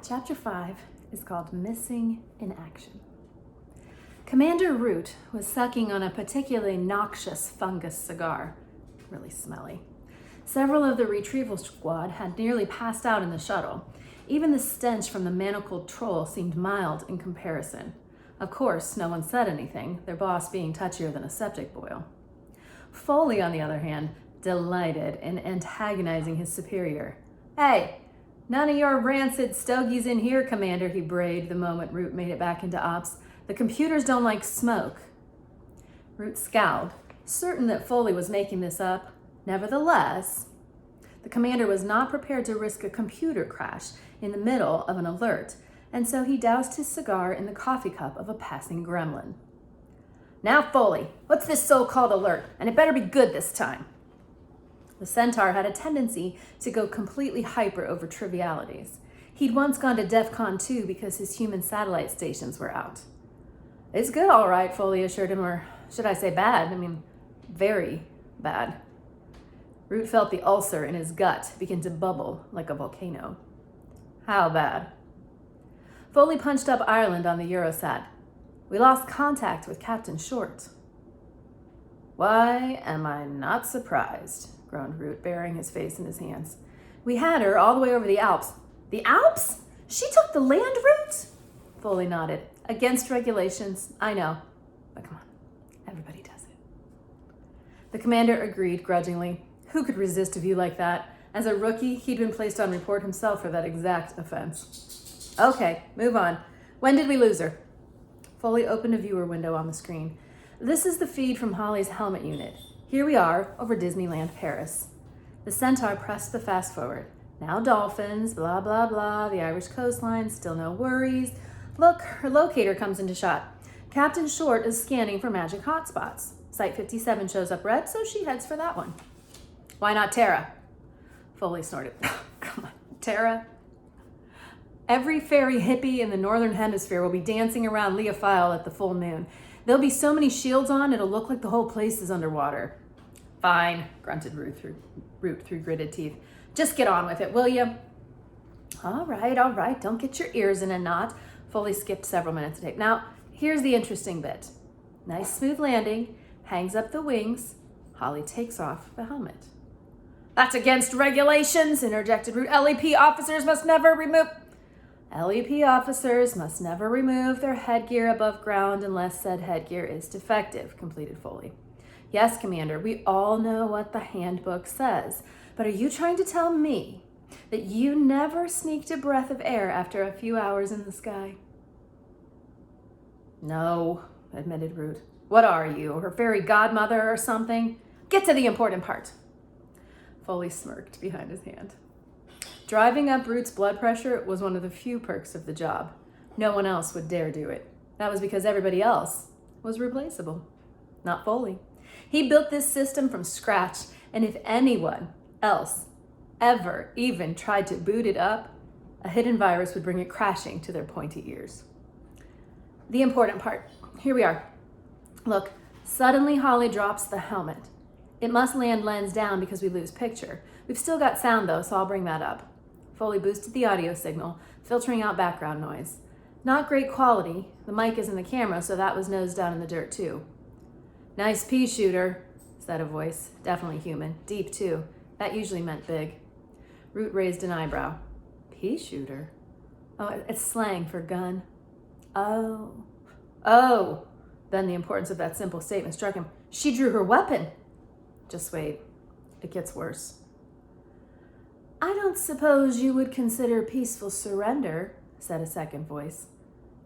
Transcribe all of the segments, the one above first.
Chapter 5 is called Missing in Action. Commander Root was sucking on a particularly noxious fungus cigar. Really smelly. Several of the retrieval squad had nearly passed out in the shuttle. Even the stench from the manacled troll seemed mild in comparison. Of course, no one said anything, their boss being touchier than a septic boil. Foley, on the other hand, delighted in antagonizing his superior. "Hey, none of your rancid stogies in here, Commander," he brayed the moment Root made it back into ops. "The computers don't like smoke." Root scowled, certain that Foley was making this up. Nevertheless, the commander was not prepared to risk a computer crash in the middle of an alert, and so he doused his cigar in the coffee cup of a passing gremlin. "Now, Foley, what's this so-called alert? And it better be good this time." The Centaur had a tendency to go completely hyper over trivialities. He'd once gone to DEFCON 2 because his human satellite stations were out. "It's good, all right," Foley assured him, or should I say bad? Very bad. Root felt the ulcer in his gut begin to bubble like a volcano. "How bad?" Foley punched up Ireland on the Eurosat. "We lost contact with Captain Short." "Why am I not surprised?" groaned Root, burying his face in his hands. "We had her all the way over the Alps." "The Alps? She took the land route?" Foley nodded. "Against regulations, I know. But come on, everybody does it." The commander agreed grudgingly. Who could resist a view like that? As a rookie, he'd been placed on report himself for that exact offense. "Okay, move on. When did we lose her?" Foley opened a viewer window on the screen. "This is the feed from Holly's helmet unit. Here we are, over Disneyland Paris." The Centaur pressed the fast forward. "Now dolphins, blah, blah, blah, the Irish coastline, still no worries. Look, her locator comes into shot. Captain Short is scanning for magic hotspots. Site 57 shows up red, so she heads for that one." "Why not Terra?" Foley snorted. "Come on, Terra? Every fairy hippie in the northern hemisphere will be dancing around Leophile at the full moon. There'll be so many shields on, it'll look like the whole place is underwater." "Fine," grunted Root through gritted teeth. "Just get on with it, will you?" All right, don't get your ears in a knot." Foley skipped several minutes of tape. "Now, here's the interesting bit. Nice smooth landing, hangs up the wings. Holly takes off the helmet." "That's against regulations," interjected Root. "LEP officers must never remove..." "LEP officers must never remove their headgear above ground unless said headgear is defective," completed Foley. "Yes, Commander, we all know what the handbook says. But are you trying to tell me that you never sneaked a breath of air after a few hours in the sky?" "No," admitted Root. "What are you, her fairy godmother or something? Get to the important part." Foley smirked behind his hand. Driving up Root's blood pressure was one of the few perks of the job. No one else would dare do it. That was because everybody else was replaceable. Not Foley. He built this system from scratch, and if anyone else ever even tried to boot it up, a hidden virus would bring it crashing to their pointy ears. The important part. Here we are. Look, suddenly Holly drops the helmet. It must land lens down because we lose picture. We've still got sound though, so I'll bring that up. Foley boosted the audio signal, filtering out background noise. Not great quality. The mic is in the camera, so that was nose down in the dirt too. "Nice pea shooter," said a voice. Definitely human. Deep too. That usually meant big. Root raised an eyebrow. "Pea shooter? Oh, it's slang for gun." Oh. Then the importance of that simple statement struck him. "She drew her weapon." "Just wait. It gets worse." "I don't suppose you would consider peaceful surrender," said a second voice.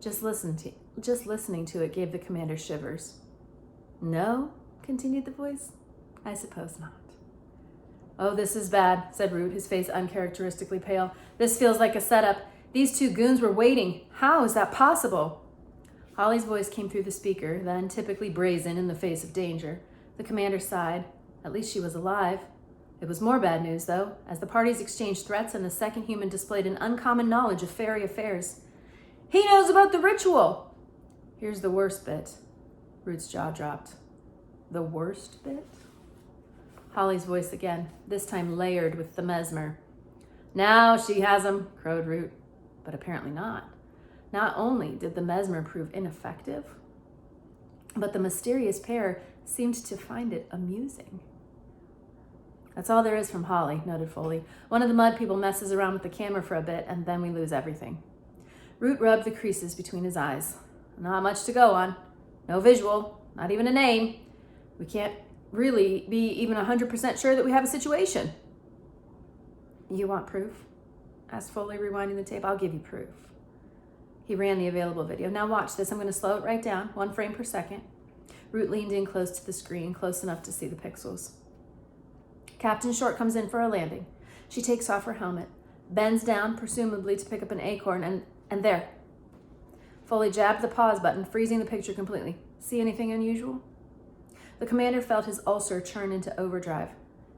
Just listening to it gave the commander shivers. "No," continued the voice. "I suppose not." "Oh, this is bad," said Root, his face uncharacteristically pale. "This feels like a setup. These two goons were waiting. How is that possible?" Holly's voice came through the speaker, then typically brazen in the face of danger. The commander sighed. At least she was alive. It was more bad news, though, as the parties exchanged threats and the second human displayed an uncommon knowledge of fairy affairs. "He knows about the ritual!" "Here's the worst bit." Root's jaw dropped. "The worst bit?" Holly's voice again, this time layered with the mesmer. "Now she has 'em," crowed Root. But apparently not. Not only did the mesmer prove ineffective, but the mysterious pair seemed to find it amusing. That's all there is from Holly, noted Foley. One of the mud people messes around with the camera for a bit, and then we lose everything. Root rubbed the creases between his eyes. Not much to go on. No visual, not even a name. We can't really be even 100% sure that we have a situation. You want proof? Asked Foley, rewinding the tape. I'll give you proof. He ran the available video. Now watch this. I'm going to slow it right down, 1 frame per second. Root leaned in close to the screen, close enough to see the pixels. Captain Short comes in for a landing. She takes off her helmet, bends down, presumably to pick up an acorn, and there. Foley jabbed the pause button, freezing the picture completely. See anything unusual? The commander felt his ulcer churn into overdrive.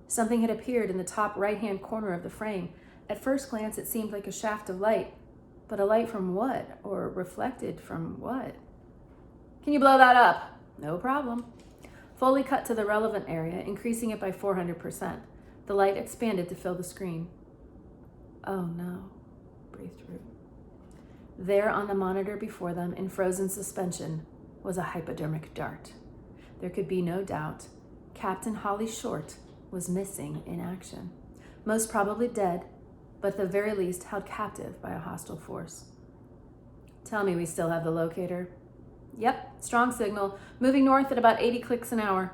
Something had appeared in the top right-hand corner of the frame. At first glance, it seemed like a shaft of light. But a light from what? Or reflected from what? Can you blow that up? No problem. Foley cut to the relevant area, increasing it by 400%. The light expanded to fill the screen. Oh no, breathed Root. There on the monitor before them, in frozen suspension, was a hypodermic dart. There could be no doubt. Captain Holly Short was missing in action. Most probably dead, but at the very least held captive by a hostile force. Tell me we still have the locator. Yep, strong signal, moving north at about 80 clicks an hour.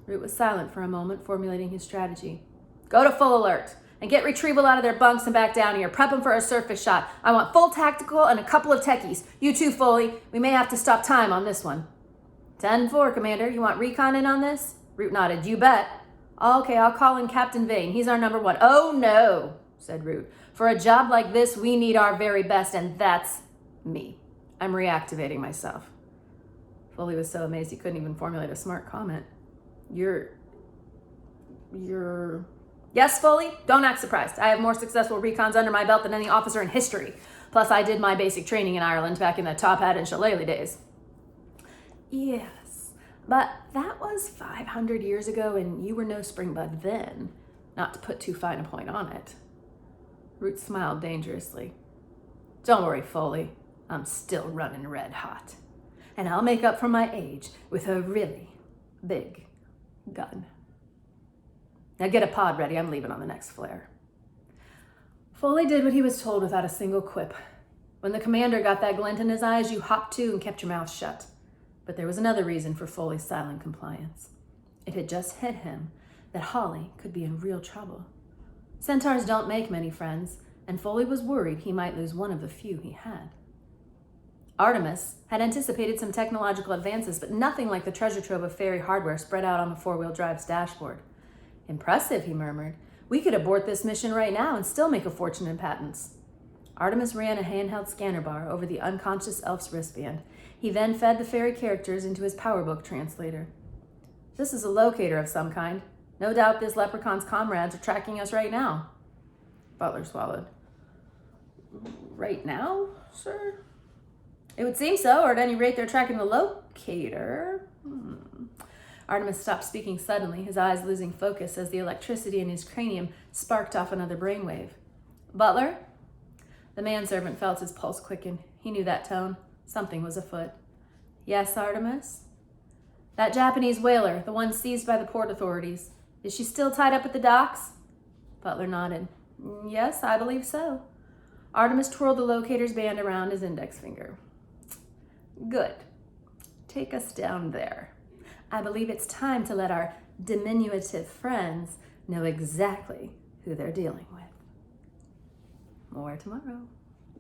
Root was silent for a moment, formulating his strategy. Go to full alert and get retrieval out of their bunks and back down here. Prep them for a surface shot. I want full tactical and a couple of techies. You too, Foley. We may have to stop time on this one. 10-4, Commander. You want recon in on this? Root nodded. You bet. Okay, I'll call in Captain Vane. He's our number one. Oh, no, said Root. For a job like this, we need our very best, and that's me. I'm reactivating myself. Foley was so amazed he couldn't even formulate a smart comment. You're... Yes, Foley? Don't act surprised. I have more successful recons under my belt than any officer in history. Plus, I did my basic training in Ireland back in the Top Hat and Shillelagh days. Yes, but that was 500 years ago, and you were no springbud then. Not to put too fine a point on it. Root smiled dangerously. Don't worry, Foley. I'm still running red hot. And I'll make up for my age with a really big gun. Now get a pod ready. I'm leaving on the next flare. Foley did what he was told without a single quip. When the commander got that glint in his eyes, you hopped to and kept your mouth shut. But there was another reason for Foley's silent compliance. It had just hit him that Holly could be in real trouble. Centaurs don't make many friends, and Foley was worried he might lose one of the few he had. Artemis had anticipated some technological advances, but nothing like the treasure trove of fairy hardware spread out on the four-wheel drive's dashboard. Impressive, he murmured. We could abort this mission right now and still make a fortune in patents. Artemis ran a handheld scanner bar over the unconscious elf's wristband. He then fed the fairy characters into his PowerBook translator. This is a locator of some kind. No doubt this leprechaun's comrades are tracking us right now. Butler swallowed. Right now, sir? It would seem so, or at any rate they're tracking the locator. Artemis stopped speaking suddenly, his eyes losing focus as the electricity in his cranium sparked off another brainwave. Butler? The manservant felt his pulse quicken. He knew that tone. Something was afoot. Yes, Artemis? That Japanese whaler, the one seized by the port authorities. Is she still tied up at the docks? Butler nodded. Yes, I believe so. Artemis twirled the locator's band around his index finger. Good. Take us down there. I believe it's time to let our diminutive friends know exactly who they're dealing with. More tomorrow.